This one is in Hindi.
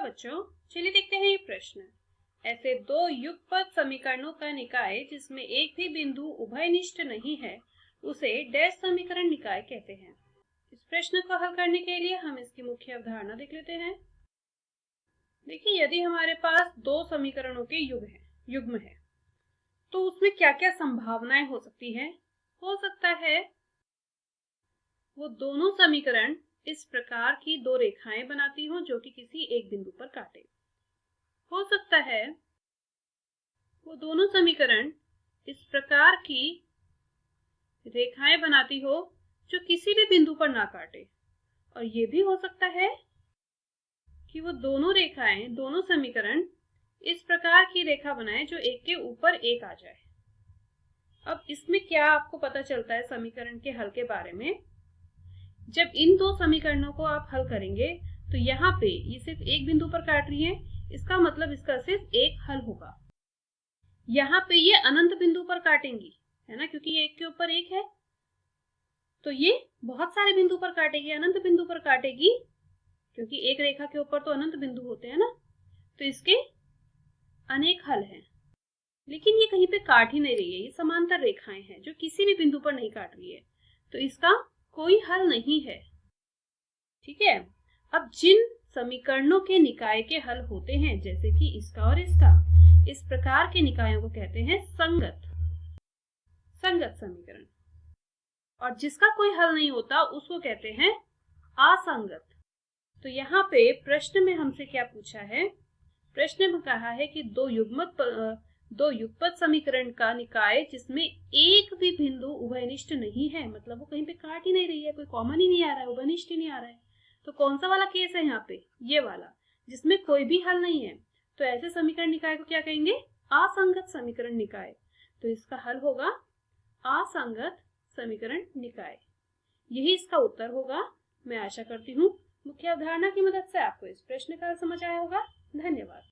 बच्चों, चलिए देखते हैं ये प्रश्न। ऐसे दो युगपत समीकरणों का निकाय जिसमें एक भी बिंदु उभयनिष्ठ नहीं है उसे डैश समीकरण निकाय कहते हैं। इस प्रश्न को हल करने के लिए हम इसकी मुख्य अवधारणा देख लेते हैं। देखिए, यदि हमारे पास दो समीकरणों के युग्म है तो उसमें क्या क्या संभावनाएं हो सकती हैं। हो सकता है वो दोनों समीकरण इस प्रकार की दो रेखाएं बनाती हो जो कि किसी एक बिंदु पर काटे। हो सकता है वो दोनों समीकरण इस प्रकार की रेखाएं बनाती हो जो किसी भी बिंदु पर ना काटे। और ये भी हो सकता है कि वो दोनों समीकरण इस प्रकार की रेखा बनाए जो एक के ऊपर एक आ जाए। अब इसमें क्या आपको पता चलता है समीकरण के हल के बारे में? जब इन दो समीकरणों को आप हल करेंगे तो यहाँ पे ये सिर्फ एक बिंदु पर काट रही है, इसका मतलब इसका सिर्फ एक हल होगा। यहाँ पे ये अनंत बिंदु पर काटेंगी, है ना, क्योंकि ये एक के ऊपर एक है, तो ये बहुत सारे बिंदु पर काटेगी, अनंत बिंदु पर काटेगी, क्योंकि एक रेखा के ऊपर तो अनंत बिंदु होते हैं ना, तो इसके अनेक हल हैं। लेकिन ये कहीं पे काट ही नहीं रही है, ये समांतर रेखाएं हैं जो किसी भी बिंदु पर नहीं काट रही है, तो इसका कोई हल नहीं है। ठीक है, अब जिन समीकरणों के निकाय के हल होते हैं जैसे कि इसका और इसका, इस प्रकार के निकायों को कहते हैं संगत समीकरण। और जिसका कोई हल नहीं होता उसको कहते हैं असंगत। तो यहाँ पे प्रश्न में हमसे क्या पूछा है? प्रश्न में कहा है कि दो युगपत समीकरण का निकाय जिसमें एक भी बिंदु उभयनिष्ठ नहीं है, मतलब वो कहीं पे काट ही नहीं रही है, कोई कॉमन ही नहीं आ रहा है, उभयनिष्ठ ही नहीं आ रहा है। तो कौन सा वाला केस है यहाँ पे? ये वाला, जिसमें कोई भी हल नहीं है। तो ऐसे समीकरण निकाय को क्या कहेंगे? असंगत समीकरण निकाय। तो इसका हल होगा असंगत समीकरण निकाय। यही इसका उत्तर होगा। मैं आशा करती हूँ मुख्य अवधारणा की मदद से आपको इस प्रश्न का समझ आया होगा। धन्यवाद।